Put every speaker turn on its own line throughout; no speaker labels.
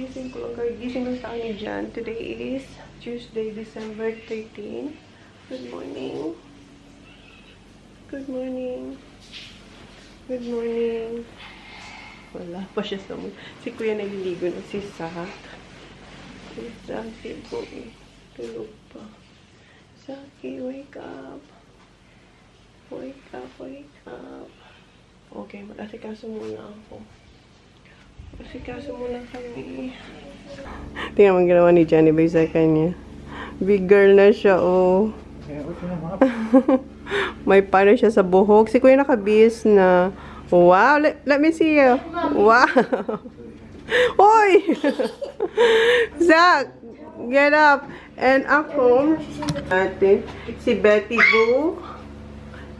Kagising ko lang. Kagising lang sa akin dyan. Today is Tuesday, December 13. Good morning. Good morning. Good morning. Wala pa siya sa mood. Si Kuya naliligo na si Sak. Si Saki po. Tulog pa. Saki, wake up. Wake up, wake up. Okay, mag-asikaso muna ako. Asikaso muna kami. Tingnan mo ginawa ni Johnny Bay sa kanya. Big girl na siya, oh. May para siya sa buhok. Si Kuya nakabis na. Wow, let me see you. Wow. Hoy! Zach, get up. And ako, natin, si Betty Boo.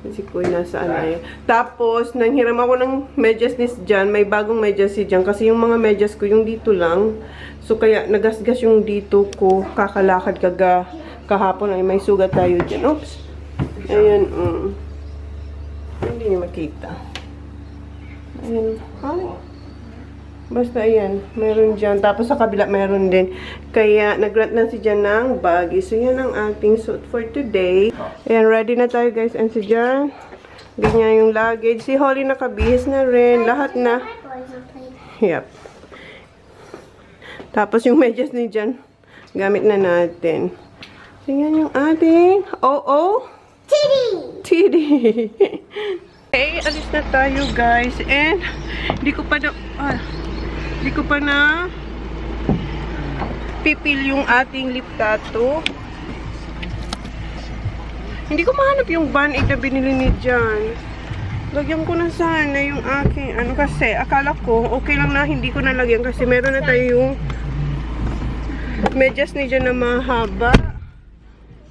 Si Kuya nasa anay. Tapos, nanghiram ako ng medyas ni Jan. May bagong medyas si Jan. Kasi yung mga medyas ko, yung dito lang. So, kaya nagasgas yung dito ko. Kakalakad kahapon ay may sugat tayo dyan. Oops. Ayan. Hindi niyo makita. Ayan. Ay. Basta ayan. Meron dyan. Tapos sa kabila meron din. Kaya nag-rent na si Jan ng bag. So yan ang ating suit for today. Ayan. Ready na tayo guys. And si Jan. Ganyan yung luggage. Si Holly nakabihis na rin. Lahat na. Yep. Tapos yung medyas ni Jan. Gamit na natin. So yan yung ating Titty! Okay, alis na tayo guys. And hindi ko pa na pipil yung ating lip tattoo. Hindi ko mahanap yung band-aid na binili ni Jan. Lagyan ko na sana yung aking kasi akala ko okay lang na hindi ko nalagyan kasi meron na tayo yung medyas ni Jan na mahaba.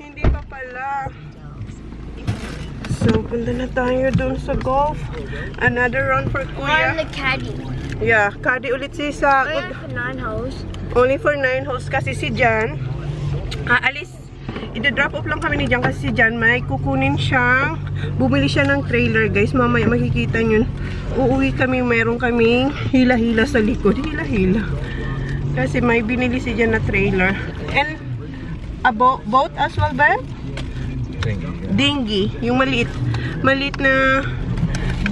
Hindi pa pala. So, punta na tayo dun sa golf. Another round for Kuya.
On the caddy.
Yeah, caddy ulit si Sak.
Only for 9 holes.
Only for 9 holes kasi si Jan. Aalis. Ida-drop off lang kami ni Jan kasi si Jan may kukunin siyang. Bumili siya ng trailer guys. Mamaya makikita nyo. Uuwi kami. Mayroon kaming hila-hila sa likod. Hila-hila. Kasi may binili si Jan na trailer. And a boat as well ba? Dinghy. Yung maliit. Maliit na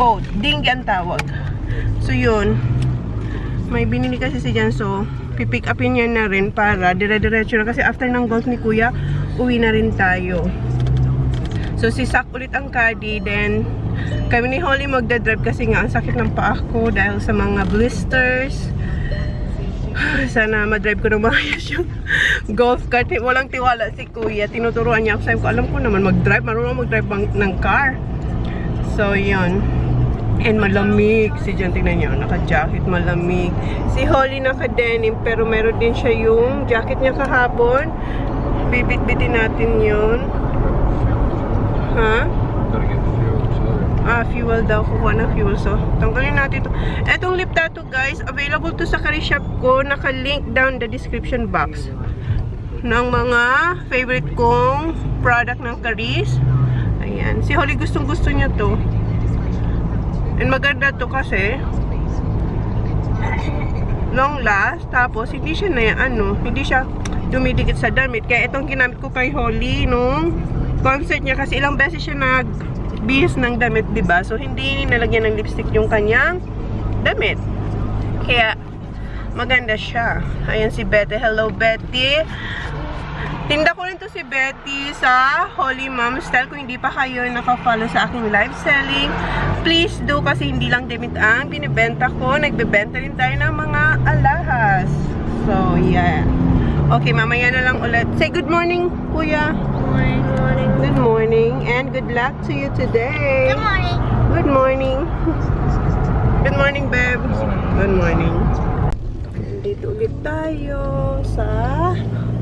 boat. Dinghy ang tawag. So, yun. May binili kasi si Jan. So, pipick upin niya na rin para dire-diretso na. Kasi after ng golf ni Kuya, uwi na rin tayo. So, si Sak ulit ang caddy. Then, kami ni Holly magdadrive kasi nga ang sakit ng paa ko dahil sa mga blisters. Sana madrive ko na maayos yung golf cart. Walang tiwala si Kuya. Tinuturuan niya ako. Sabi ko, alam ko naman mag-drive. Marunong mag-drive ng car. So, yun. And malamig. Si Jan, tingnan niyo. Naka-jacket, malamig. Si Holly naka-denim. Pero meron din siya yung jacket niya kahapon. Bibit-bitin natin yun. Ha? Fuel daw. Kukuha na fuel. So, tanggalin natin ito. Etong lip tattoo, guys, available to sa Kari shop ko. Naka-link down the description box. Ng mga favorite kong product ng Karis. Ayan. Si Holly gustong-gusto niya to. And maganda to kasi long last. Tapos, hindi siya hindi siya dumidikit sa damit. Kaya itong ginamit ko kay Holly nung concert niya. Kasi ilang beses siya bihis ng damit, diba? So, hindi nalagyan ng lipstick yung kanyang damit. Kaya, maganda siya. Ayan si Betty. Hello, Betty. Tinda ko rin to si Betty sa Holy Mom Style. Kung hindi pa kayo naka-follow sa aking live selling, please do kasi hindi lang damit ang binibenta ko. Nagbebenta rin tayo ng mga alahas. So, yeah. Okay, mamaya na lang ulit. Say good morning, Kuya.
Morning.
Good morning and good luck to you today.
Good morning.
Good morning. Good morning, babe. Good morning. Dito ulit tayo sa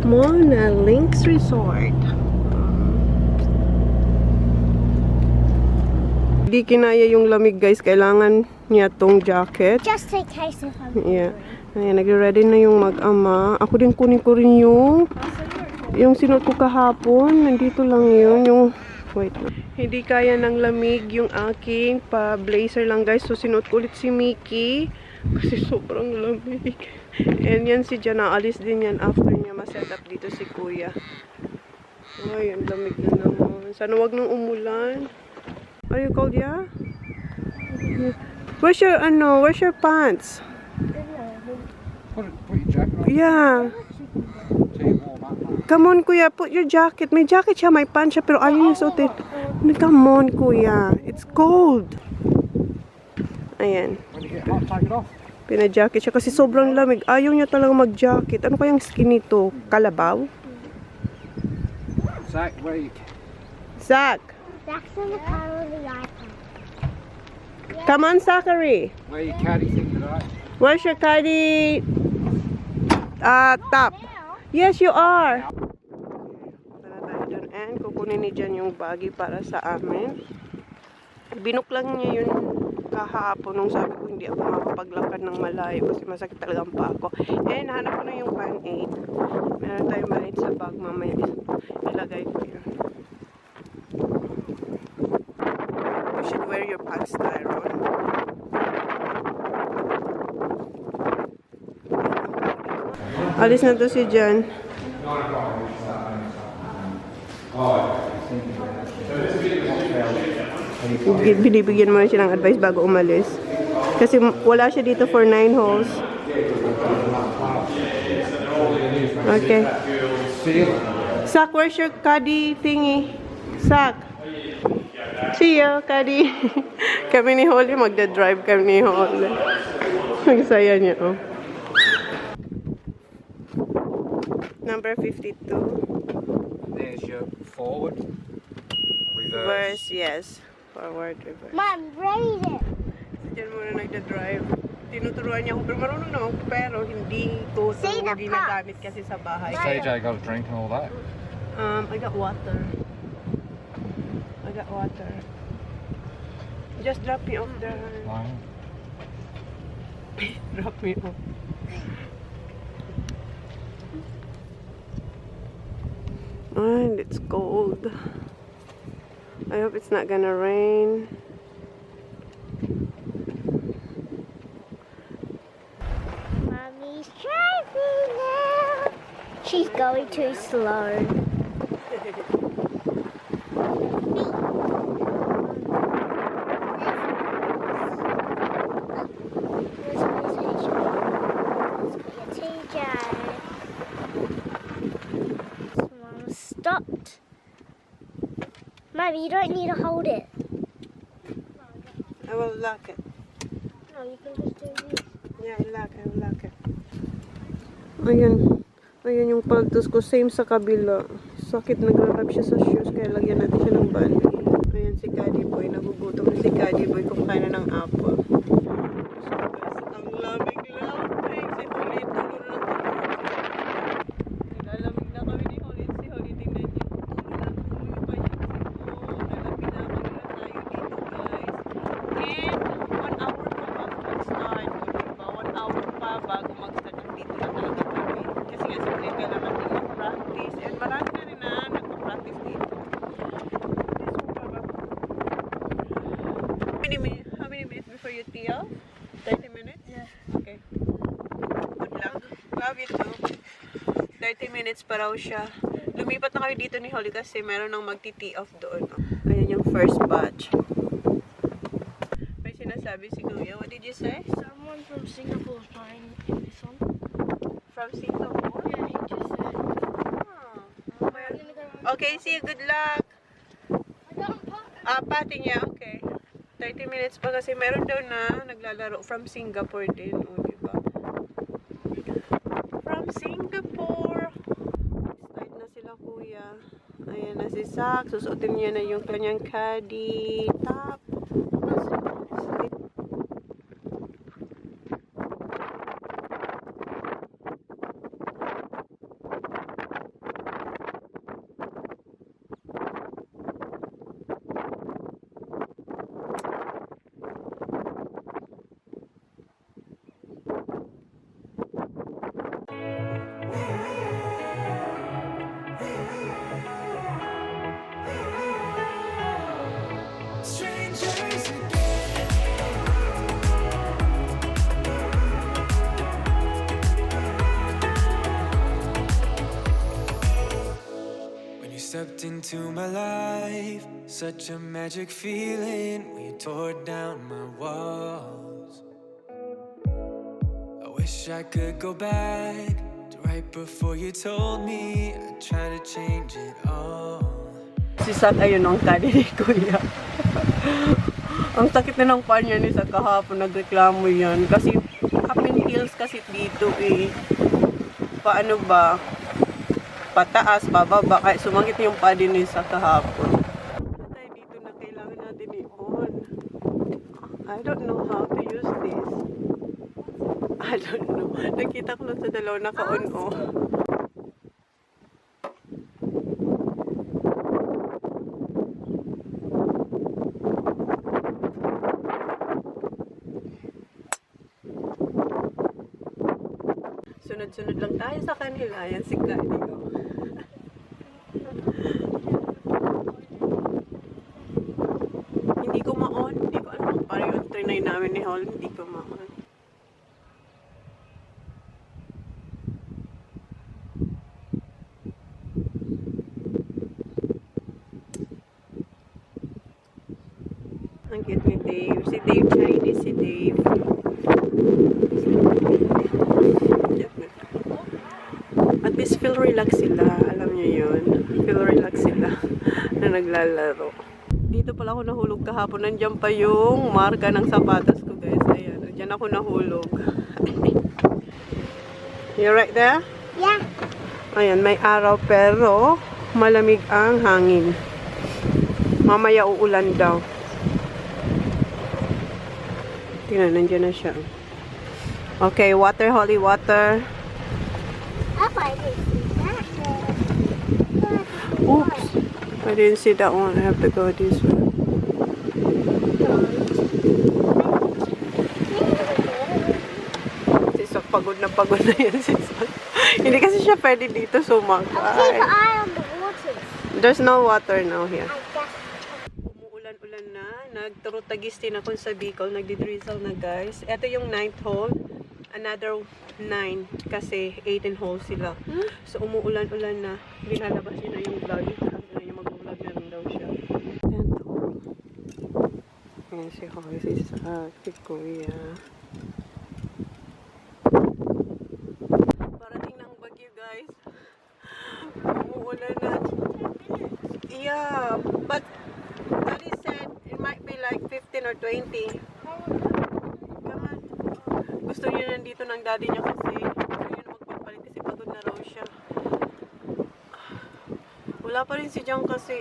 Mona Links Resort. Hindi kinaya yung lamig, guys. Kailangan niya tong jacket.
Just in case if I'm
Yeah. Ayan, nagre-ready na yung mag-ama. Ako din kunin ko rin yung sinuot ko kahapon. Nandito lang yun. Wait lang. Hindi kaya ng lamig yung aking pa-blazer lang, guys. So, sinuot ko ulit si Mickey. Kasi sobrang lamig. And yan si Chona, alis din yan after niya ma-set up dito si Kuya. Ay, ang lamig na naman. Sana wag nang umulan. Are you cold, yeah? Where's your pants?
Put your jacket on.
Yeah.
So you warm up.
Come on, Kuya, put your jacket. May jacket siya, may pants siya, pero ayaw niya suotin. Come on, Kuya. It's cold. Ayan.
When you get hot, take it off.
Pina-jacket siya kasi sobrang lamig. Ayaw niya talaga mag-jacket. Ano kayang skin nito? Kalabaw?
Zach, wait.
Zach,
That's in the car with the iPad.
come on, Zachary.
Where your caddy thing today?
Where's your caddy top? Yes, you are. Tara tayo dun. And kukunin ni Jan yung baggy para sa amin. Binuk lang niya yun kahapon nung sabi ko hindi ako makapaglakad ng malayo kasi masakit talaga ang paa ko. And hanap ko na yung Band-Aid. Meron tayong Band-Aid sa bag. Mamaya ilagay ko yun. You should wear your pants, Tyron. Alis na to si Jan. Binibigyan mo na siya ng advice bago umalis. Kasi wala siya dito for 9 holes. Okay. Sak, where's your caddy thingy? Sak. See ya, caddy. Kami ni Holly, magda-drive kami ni Holly. Ang saya niya, oh. Number 52.
There's your forward.
Reverse, yes. Forward, reverse.
Mom, raise it.
Diyan muna nagda-drive. Tinuturuan niya ako, pero marunong na ako, pero hindi ko ito
Say the
ginagamit kasi sa bahay.
CJ got a drink and all that.
I got water. I got water. Just drop me off there.
No.
Drop me off. And it's cold. I hope it's not gonna rain.
Mommy's driving now. She's going too slow. Stopped. Mommy, you don't need to hold it.
I will lock it.
No, you can just do this.
Yeah, I will lock it. Ayan. Ayan yung paltos ko. Same sa kabila. Sakit, nagrarap siya sa shoes. Kaya lagyan natin siya ng band-aid. Ayan si Caddy Boy. Nagugutom na si Caddy Boy. Kumakain na ng apple. Ang lamig-lamig. Si Holly, tulo na tulo. Nilalamig na kami ni Holly. Si Holly, tingnan niyo. Tulo na tulo pa yung sipon. Nalamig na kami na tayo dito, guys. And 1 hour pa bago mag-start. O diba? 1 hour pa bago mag-start. Dito na talaga kami. Kasi nga siyempre kailangan din mag-practice. And marami na rin na nagpa-practice dito. How many minutes before you tee off? 30 minutes? Yeah. Okay. Good luck. Love you too. 30 minutes pa raw siya. Lumipat na kami dito ni Holly kasi meron nang magti-tee off doon. Ayan yung first batch. May sinasabi si Kuya. What did you say?
Someone from Singapore is playing in this one.
From Singapore?
Yeah, he just said.
Okay, see you. Good luck.
I got a
Patting niya. Okay. 30 minutes pa kasi meron daw na naglalaro from Singapore din. O, diba? From Singapore. Start na sila, Kuya. Ayan na si Zach. Susuotin niya na yung kanyang caddy top.
stepped into my life, such a magic feeling. We tore down my walls. I wish I could go back to right before you told me. I try to change it all.
Si Sak, ayun ang kadi ni Kuya. Ang sakit na ng paa niya ni Sak kahapon, nagreklamo yan. Kasi up in hills kasi dito eh. Paano ba? Pataas, pababa. Kaya sumangit yung paa din ni Sak kahapon. Tayo dito na kailangan natin i-on. I don't know how to use this. I don't know. Nakita ko lang sa dalawa naka-on-o. Sunod-sunod lang tayo sa kanila. Yan si Kadi. Hindi ko ma-on. Hindi ko alam. Parang yung trinay namin ni Hall. Hindi ko ma-on. Ang cute ni Dave. Si Dave Chinese. Si Dave. At least feel relax sila. Alam niyo yun. Feel relax sila na naglalaro. Dito pala ako nahulog kahapon. Nandiyan pa yung marka ng sapatos ko, guys. Ayan. Nandiyan ako nahulog. You right there?
Yeah.
Ayan. May araw pero malamig ang hangin. Mamaya uulan daw. Tingnan, nandiyan na siya. Okay, water, holy water.
Up, I didn't see that.
Oops. I didn't see that one. I have to go this way. Si Sak, pagod na yan si Sak. Hindi kasi siya pwede dito
Keep an
sumakay.
eye on the water.
There's no water now here.
I guess.
Umuulan-ulan na. Nagturutagis din ako sa Bicol. Nagdidrizzle na, guys. Ito yung 9th hole. Another 9 kasi 18 holes sila. So umuulan-ulan na. Binalabas niya na yung vlog. Sabi niya mag-vlog na rin daw siya. 10th hole. Ayan si Hoy, si Sak, si Kuya. Parating ng bagyo, guys. Umuulan na. Yeah, but Daddy said it might be like 15 or 20. Gusto niya nandito ng daddy niya kasi gusto niya na magpapalit kasi pagod na raw siya. Wala pa rin si Jang kasi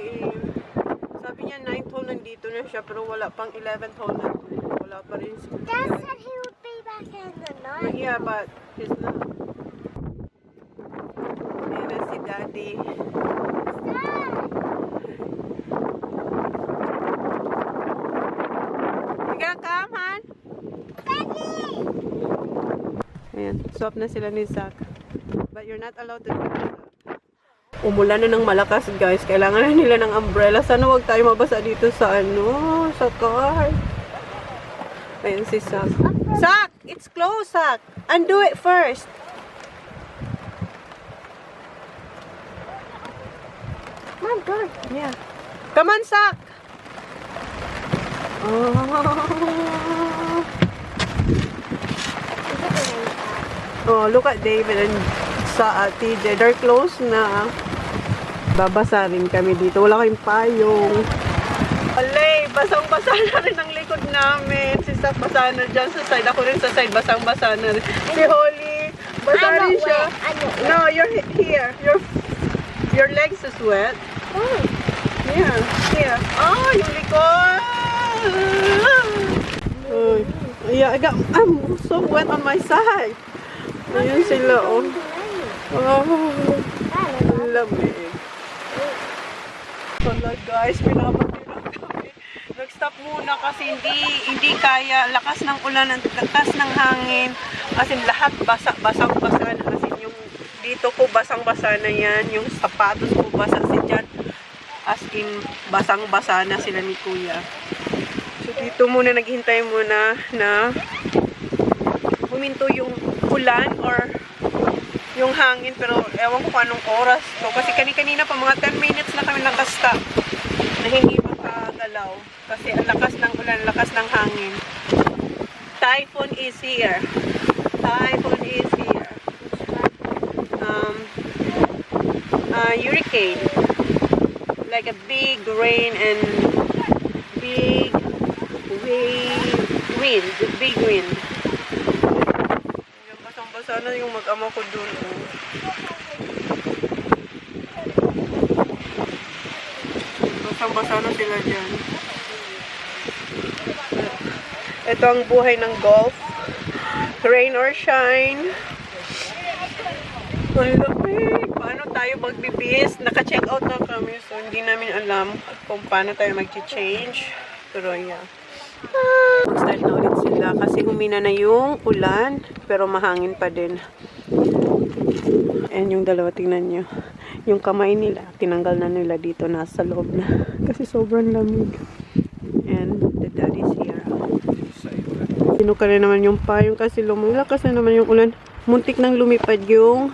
sabi niya 9th hole nandito na siya pero wala pang 11th hole na. Wala pa rin si
Dad said he would be back in the night.
Yeah, but he's not. Ayan na si daddy. You gonna come, hon? Ayan, swap na sila ni Zach. But you're not allowed to do that. Umulan na ng malakas, guys. Kailangan na nila ng umbrella. Sana wag tayo mabasa dito sa sa car. Ayan si Zach. Zach! It's closed, Zach! Undo it first.
My God.
Yeah. Come on, Zach! Oh. Oh, look at David and sa TJ. They're close na. Babasa rin kami dito. Wala kayong payong. Alay, basang-basa na rin ang likod namin. Si Sak basa na dyan sa side. Ako rin sa side, basang-basa na rin. Si Holly, basa
I'm not
rin siya.
wet. I'm not wet.
No, you're here. Your legs is wet.
Oh.
Yeah, here. Oh, yung likod. Oh, yeah, I'm so wet on my side. Ayun sila, oh. Oh, ang lamig. Wala, guys, pinapatilang kami. Nag-stop muna kasi hindi kaya. Lakas ng ulan, lakas ng hangin. Kasi lahat basang-basa na. Kasi yung dito ko basang-basa na yan. Yung sapatos ko basa si Jan. As in, basang-basa na sila ni Kuya. So dito muna, naghintay muna na huminto yung ulan or yung hangin, pero ewan ko anong oras to. Kasi kanina pa, mga 10 minutes na kami nakasta na hindi makagalaw. Kasi ang lakas ng ulan, lakas ng hangin. Typhoon is here. Typhoon is here. Hurricane. Like a big rain and big wind. Big wind. Basang-basa na yung mag-ama ko dun. Basang-basa na sila dyan. Ito ang buhay ng golf. Rain or shine. Ang lamig. Paano tayo magbibis? Naka-check out na kami. So, hindi namin alam kung paano tayo mag-change. Pero, yeah. Mag-start na ulit sila kasi humina na yung ulan. Pero mahangin pa din. And yung dalawa, tingnan nyo. Yung kamay nila, tinanggal na nila dito. Nasa loob na. Kasi sobrang lamig. And the daddy's here. Sinuka rin naman yung payong kasi lumilakas na naman yung ulan. Muntik nang lumipad yung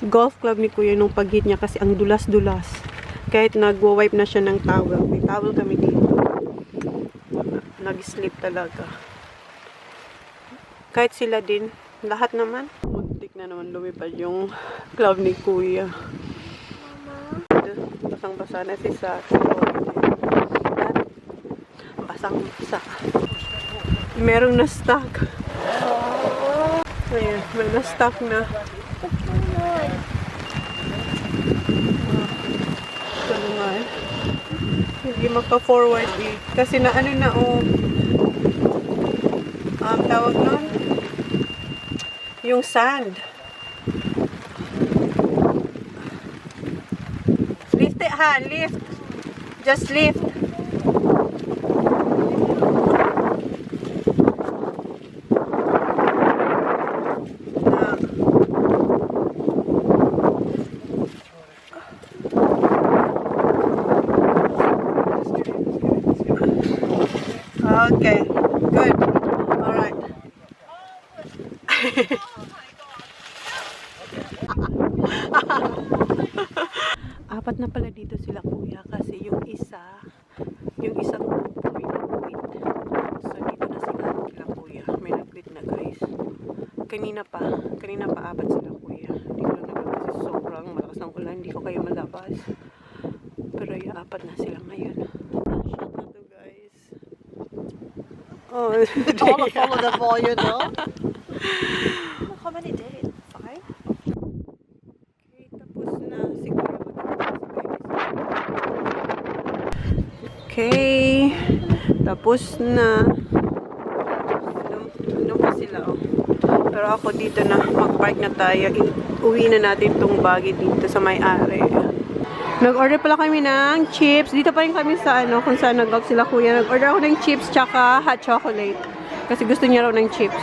golf club ni Kuya nung pag-hit niya kasi ang dulas-dulas. Kahit nagwa-wipe na siya ng towel. May towel kami dito. Nag-slip talaga. Kahit sila din. Lahat naman. Muntik na naman lumipad yung club ni Kuya. Basang-basa na si Saki. Basang-basa. Merong na-stuck. Ayan, may na-stuck na. Tulungan. Hindi maka-forward eh. Kasi na ano na tawag nun? Yung sand. Lift it ha, lift. Just lift. Okay, good. Alright. Apat na pala dito sila Kuya kasi yung isang grupo may nag-quit. So dito na sila Kuya. May nag-quit na guys. Kanina pa apat sila Kuya. Hindi ko lang naman kasi sobrang malakas ng ulan. Hindi ko kayo malabas. Pero yung apat na sila ngayon. Oh,
All follow the volume, no? How many did? 5?
Okay, tapos na. Siguro okay. Tapos na. Doon pa sila, oh. Pero ako dito na. Mag-park na tayo. Uwi na natin tong bagay dito sa may-ari. Nag-order pala kami ng chips. Dito pa rin kami sa kung saan nag-vlog sila Kuya. Nag-order ako ng chips tsaka hot chocolate. Kasi gusto niya raw ng chips.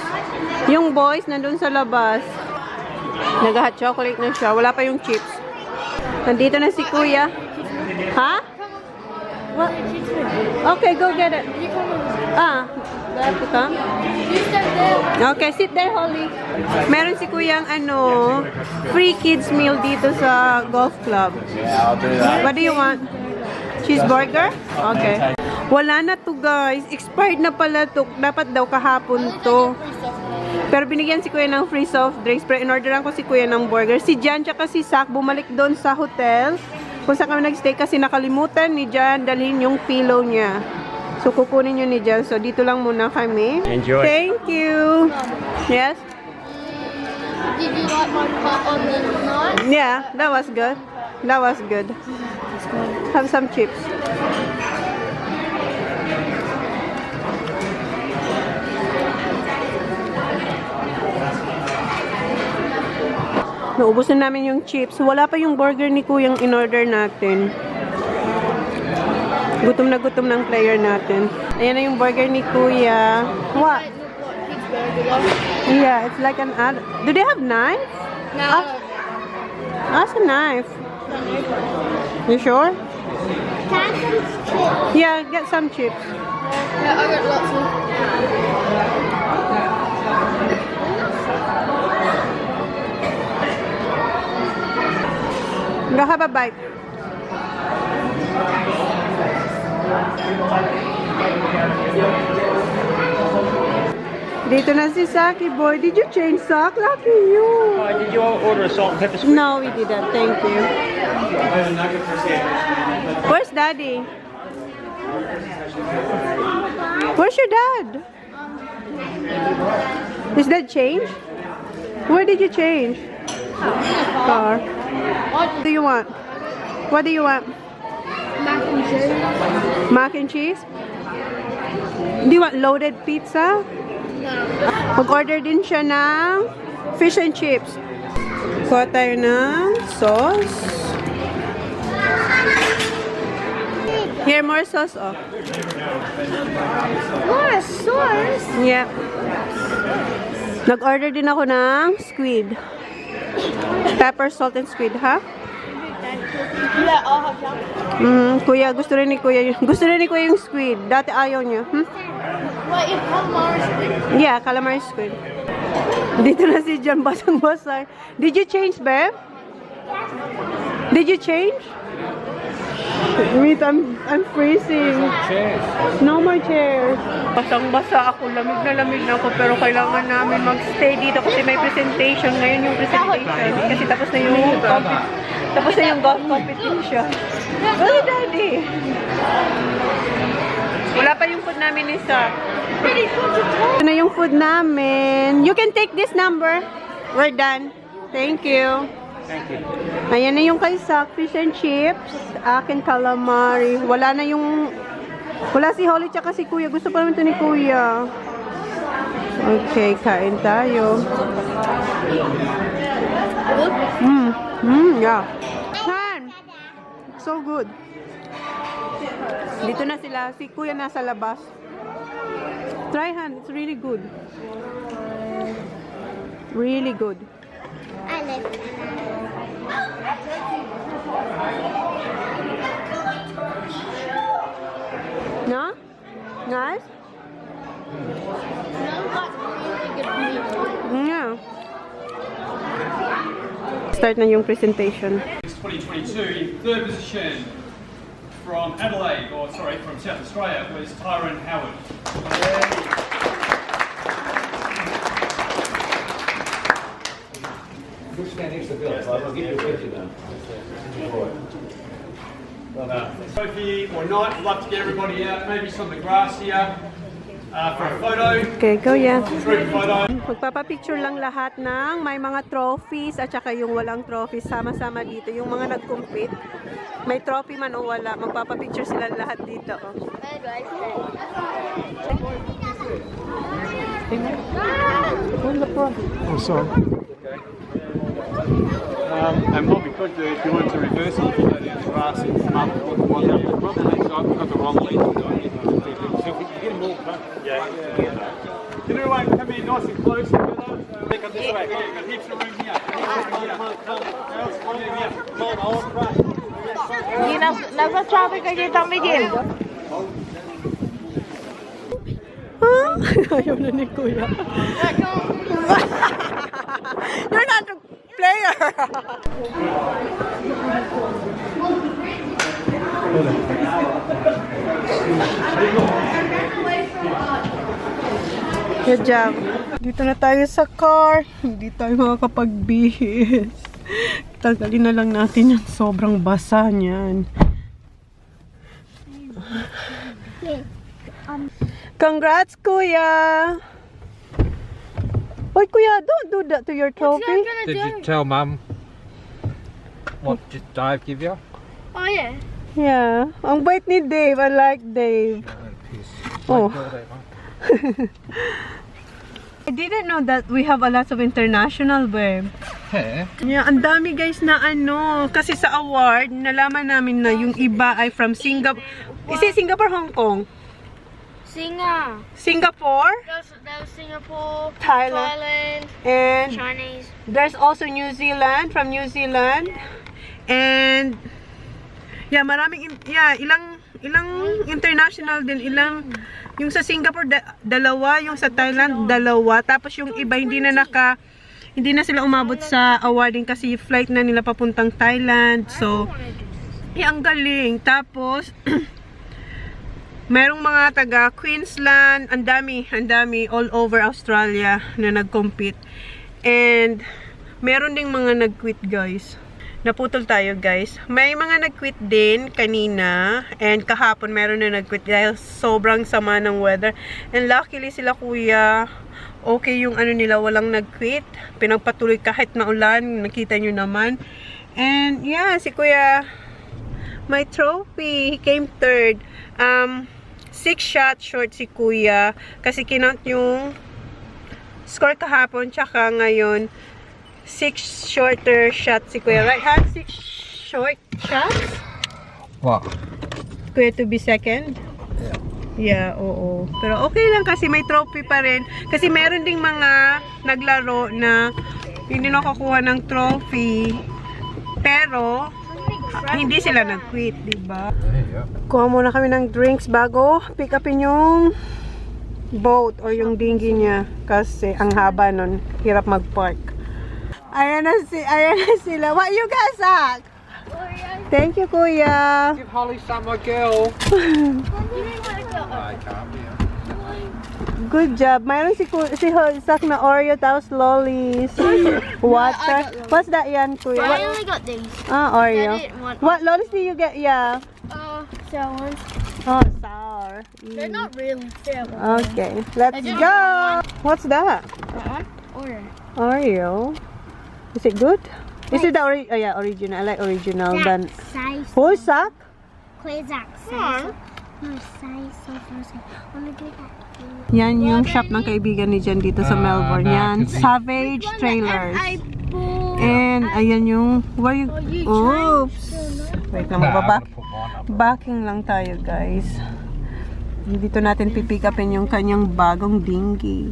Yung boys nandun sa labas. Nag-hot chocolate na siya. Wala pa yung chips. Nandito na si Kuya. Ha? What? Okay, go get it. Do I have to come? Okay, sit there, Holly. Meron si Kuyang free kids meal dito sa golf club.
Yeah, I'll do that.
What do you want? Cheeseburger? Okay. Wala na to guys. Expired na pala to. Dapat daw kahapon to. Pero binigyan si Kuya ng free soft drinks. Pero in-orderan ko si Kuya ng burger. Si Jan tsaka si Sak bumalik doon sa hotel. Kung saan kami nag-stay kasi nakalimutan ni Jan dalhin yung pillow niya. So, kukunin nyo ni Jan. So, dito lang muna kami.
Enjoy.
Thank you. Yes?
Did you like my cut on the knife?
Yeah, that was good. That was good. Have some chips. Naubos na namin yung chips. Wala pa yung burger ni Kuyang in-order natin. Gutom na gutom ng player natin. Ayan na yung burger ni Kuya. What? Yeah, it's like an ad. Do they have knife?
No.
That's a knife. You sure?
Can I have some chips?
Yeah, get some chips.
Yeah, I got lots of.
Go have a bite. Dito na si Saki boy. Did you change sock? Lucky you.
Did you order a salt and pepper squid?
No, we didn't. Thank you. Where's Daddy? Where's your dad? Is that change? Where did you change? Car. What do you want? What do you want?
Mac and cheese.
Mac and cheese? Do you want loaded pizza? Mag-order din siya ng fish and chips. Kuha tayo ng sauce. Here, more sauce, oh.
More sauce.
Yep. Nag-order din ako ng squid. Pepper, salt, and squid, ha?
Yeah, I'll have some.
Kuya, gusto rin ni Kuya yung squid. Dati ayaw niya.
What is calamari squid?
Yeah, calamari squid. Dito na si John, basang-basang. Did you change, babe? Did you change? Wait, I'm freezing.
Chairs.
No more chairs. Basang-basa ako, lamig na ako, pero kailangan namin magstay dito kasi may presentation. Ngayon yung presentation. Kasi tapos na yung golf competition. Oh, Daddy! Wala pa yung food namin, Isa. Ito na yung food namin. You can take this number. We're done. Thank you.
Thank you.
Ayan na yung kay Sak, fish and chips. Akin calamari. Wala si Holly tsaka si Kuya. Gusto pa naman ito ni Kuya. Okay, kain tayo. Yeah. Han! So good. Dito na sila. Si Kuya nasa labas. Try, Han. It's really good. Really good.
I like
No? Nice? Yeah. Start na yung presentation.
2022 in third position from Adelaide, from South Australia, was Tyrone Howard.
We'll stand next to Bill. I'll give you a picture then.
Trophy or not, I'd love to get everybody out, maybe some of the grass here for a photo,
Okay, Kuya.
group photo.
Magpapapicture lang lahat ng may mga trophies at saka yung walang trophies. Sama-sama dito. Yung mga nag-compete. May trophy man o wala. Magpapapicture sila lahat dito. Oh.
Oh, sorry.
And what we could do, if you wanted to reverse it, you could go down the grass and come up with the one that the problem is I've got the wrong length on it. So if we can get them all cut.
Can everyone come in nice and close together? Take up this way. You've got heaps of room here.
Nasa traffic kayo dito, Miguel.
Huh? Ayaw na ni Kuya. You're not a player! Good job. Dito na tayo sa car. Hindi tayo makakapagbihis. Tanggalin na lang natin yan. Sobrang basa niyan. Congrats, Kuya! Oy, Kuya, don't do that to your trophy.
Did you tell Mum what did Dave give you?
Oh yeah.
Yeah. Ang bait ni Dave. I like Dave. Oh. I didn't know that we have a lot of international, babe.
Yeah.
Yeah, ang dami guys na ano. Kasi sa award, nalaman namin na yung iba ay from Singapore. Is it Singapore, Hong Kong? Singapore,
There's Singapore,
Thailand, and
Chinese.
there's also New Zealand, from New Zealand. And yeah, ilang international din, yung sa Singapore dalawa, yung sa Thailand dalawa, tapos yung iba hindi na hindi na sila umabot sa awarding kasi flight na nila papuntang Thailand. So, ang galing. Tapos, merong mga taga Queensland, ang dami, all over Australia na nag-compete. And, meron ding mga nag-quit, guys. Naputol tayo, guys. May mga nag-quit din kanina. And kahapon, meron na nag-quit dahil sobrang sama ng weather. And luckily sila kuya, okay yung ano nila, walang nag-quit. Pinagpatuloy kahit na ulan. Nakita nyo naman. And yeah, si kuya, my trophy. He came third. 6 shot short si kuya. Kasi kinount yung score kahapon. Tsaka ngayon, 6 shorter shots si Kuya. Right hand? 6 short shots?
What?
Kuya to be second? Yeah, oo. Pero okay lang kasi may trophy pa rin. Kasi meron ding mga naglaro na hindi nakakuha ng trophy. Pero, hindi sila nag-quit, diba? Kuha muna kami ng drinks bago pick upin yung boat o yung dinghy niya. Kasi ang haba nun, hirap mag-park. Ayan na sila. What you got, Zach? Thank you, Kuya.
Give Holly some, my girl. I can't be.
Good job. Mayroon si Zach na Oreo tapos lollies. Water. What's that yan, Kuya?
I only got these.
Oreo.
I didn't want-
What lollies do you get? Yeah.
Sour ones.
Oh, sour.
They're not really sour.
Okay. Let's go. What's that?
Oreo.
Oreo. Is it good? Is it the original? I like original than
Size.
whole sack?
Zach size. No, size. I'm gonna get that.
Yan yung shop ng kaibigan ni Jen dito sa Melbourne. Yan, Savage Trailers. And ayan yung oops. Wait lang, backing lang tayo, guys. Dito natin pipick upin yung kanyang bagong dinghy.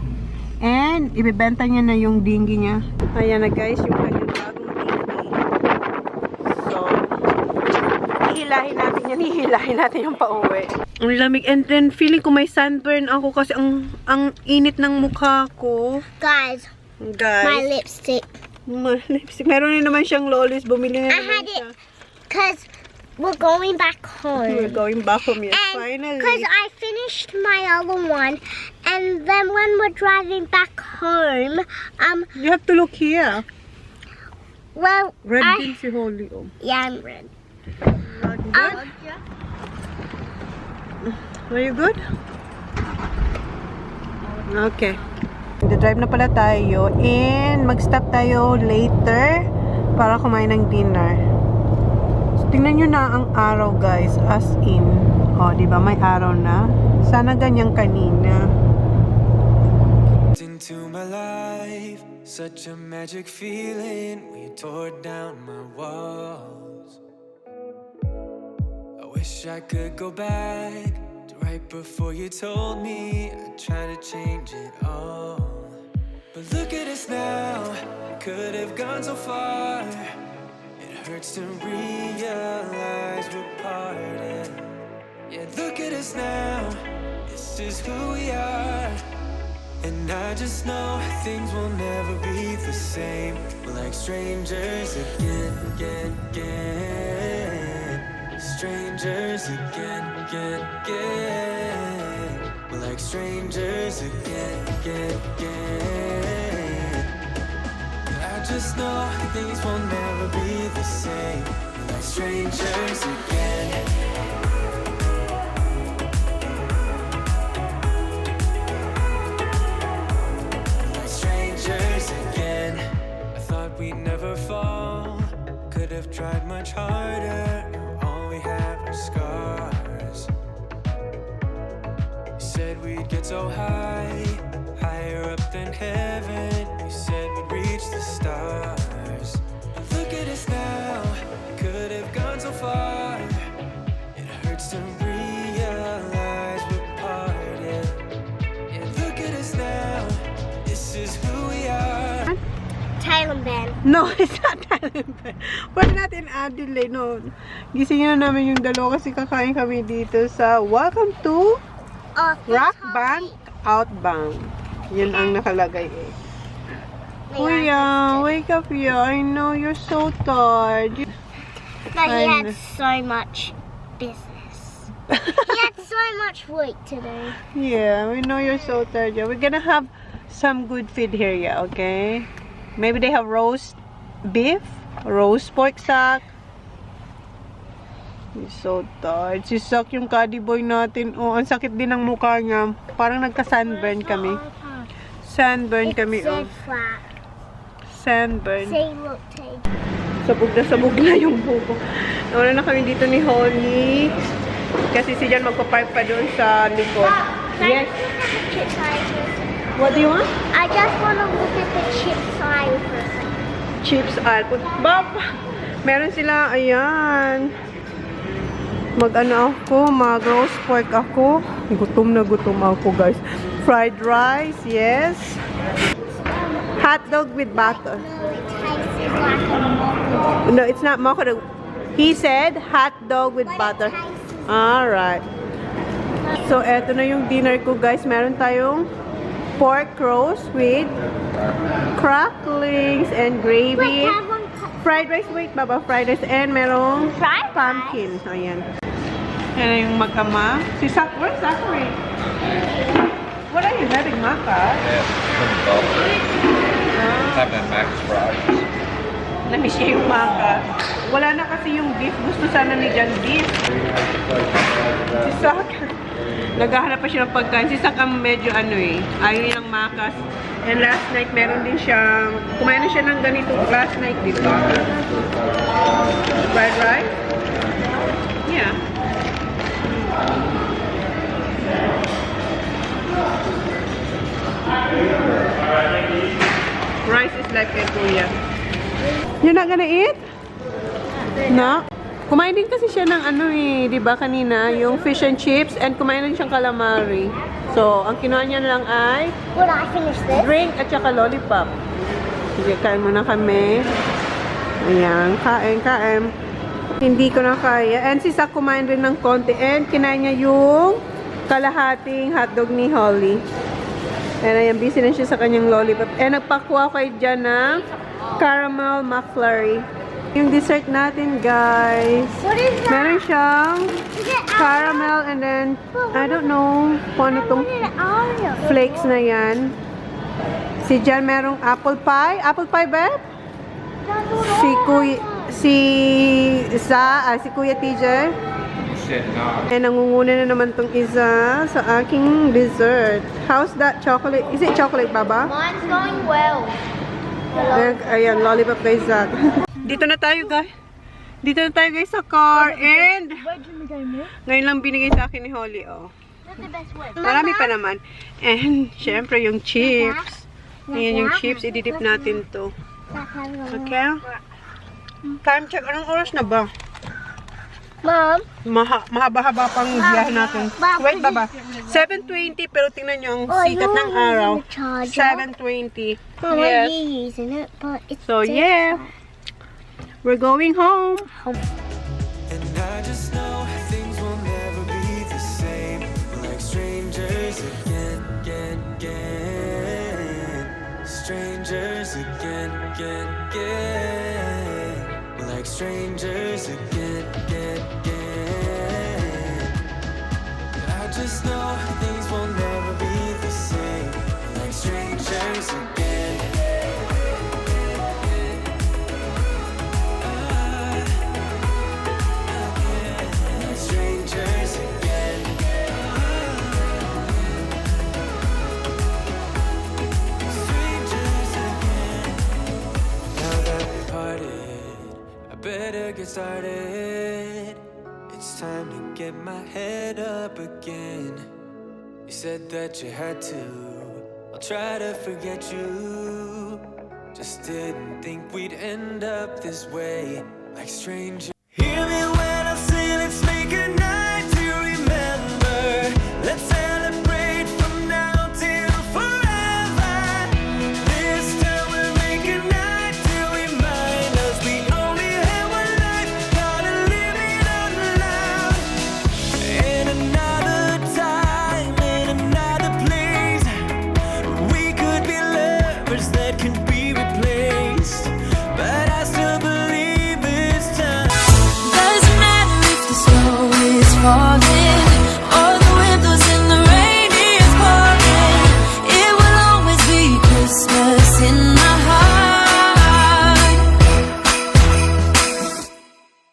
And ibebenta niya na yung dinghy niya. Ayan na, guys, yung kanyang bagong dinghy. So, hihilahin natin yung pauwi. Ang lamig. And then, feeling ko may sunburn ako kasi ang init ng mukha ko.
Guys, my lipstick.
My lipstick. Meron na naman siyang lollies. Bumili na
I
naman
had
siya.
it because we're going back
We're
home.
going back home, yes,
And
finally.
because I finished my other one, and then when we're driving back home,
You have to look here.
well,
Red din si Holly. Oh.
yeah, I'm red.
Are you good? Okay. Nag-drive na pala tayo and mag-stop tayo later para kumain ng dinner. So, tingnan nyo na ang araw, guys, as in. O, diba? May araw na. Sana ganyan kanina.
Into my life, such a magic feeling. We tore down my walls. I wish I could go back to right before you told me. I tried to change it all, but look at us now. Could have gone so far. It hurts to realize we're parted. Yeah, look at us now. This is who we are. And I just know things will never be the same. We're like strangers again. Strangers again. We're like strangers again. I just know things will never be the same. We're like strangers again. Again, I thought we'd never fall. Could have tried much harder. Now all we have are scars. You said we'd get so high, higher up than heaven. You said we'd reach the stars. But look at us now. Could have gone so far. It hurts to realize we're parted. Yeah, look at us now. This is who we are.
Thailand band.
No, it's not Thailand. Pwede natin Adelaide, no. Gisingin na namin yung dalawa kasi kakain kami dito sa Welcome to Rock Bank Outbound. Yun ang nakalagay eh. Kuya, wake up here. I know you're so tired.
But he had so much business. He had so much work today.
Yeah, we know you're so tired. Yeah. We're gonna have some good food here, yeah, okay? Maybe they have roast beef, roast pork sack. He's so tired. Si Sak yung caddy boy natin. Oh, ang sakit din ng mukha niya. Parang nagka-sunburn kami. Sunburn kami, oh.
Flat.
Sunburn.
Say, look, take.
Sabog na yung buko. Nauna na kami dito ni Holly. Kasi si Jan magpapark pa doon sa likod. Yes.
Chip size.
What do you want?
I just want to look at the chip size for a second.
Chips alpot. Bab! Meron sila, ayan. Mag-ano ako, mag-roast pork ako. Gutom na gutom ako, guys. Fried rice, yes. Hot dog with butter.
No,
No,
it tastes like a mocha.
it's not mocha. He said hot dog with butter. Alright. So, eto na yung dinner ko, guys. Meron tayong pork roast with cracklings and gravy.
Wait, have one
Fried rice, wait, baba, fried rice. And merong
fried
pumpkin. Ayan. Yan na yung mag-ama. Si Sak, where's Zachary? What are you having, Maka?
Having Max fries.
Namiss niya yung Maka. Wala na kasi yung beef. Gusto sana ni Jan beef. Si Sak, naghahanap pa siya ng pagkain. Si Sak ang medyo ano eh. Ayaw niya ng Makas. And last night, meron din siyang, kumain na siya ng ganito last night, di ba? Fried rice? Yeah. Rice is like a Kuya. You're not gonna eat? No? Kumain din kasi siya ng ano eh, di ba kanina? Yung fish and chips and kumain din siyang calamari. So, ang kinuha niya lang ay
Would I finish this?
drink at saka lollipop. Sige, kain muna kami. Ayan, kain. Hindi ko na kaya. And si Sak kumain rin ng konti. And kinain niya yung kalahating hotdog ni Holly. And ayan, busy na siya sa kanyang lollipop. And nagpakuha kay dyan ng caramel McFlurry. Yung dessert natin, guys.
What is that?
Meron siyang
Is it
caramel and then, I don't know kung ano itong
Oreo?
flakes na yan. Si Jan merong apple pie. Apple pie, babe? Si Kuya TJ.
Shit, no.
And nangunguna na naman tong isa sa aking dessert. How's that chocolate? Is it chocolate, Baba?
Mine's going well.
Ayan, lollipop kay Zach. Dito na tayo, guys. Dito na tayo, guys, sa car. And ngayon lang binigay sa akin ni Holly, oh.
That's the best way.
Marami pa naman. And, syempre, yung chips. Ayan yung chips. Ididip natin to. Okay? Time check. Anong oras na ba?
Mom.
Mahaba-haba pang biyahe natin. Wait, Baba. 7:20, pero tingnan nyo ang sikat ng araw. 7:20. Yes.
Using it, but it's
So, yeah. We're going home.
And I just know things will never be the same. We're like strangers again. Strangers again. We're like strangers again. I just know things will never be the same. We're like strangers again. Better get started. It's time to get my head up again. You said that you had to. I'll try to forget you. Just didn't think we'd end up this way, like strangers. Hear me when I say let's make a night to remember. Let's celebrate from now till forever. This time we'll make a night to remind us we only have one life, gotta live it out loud. In another time, in another place, we could be lovers that can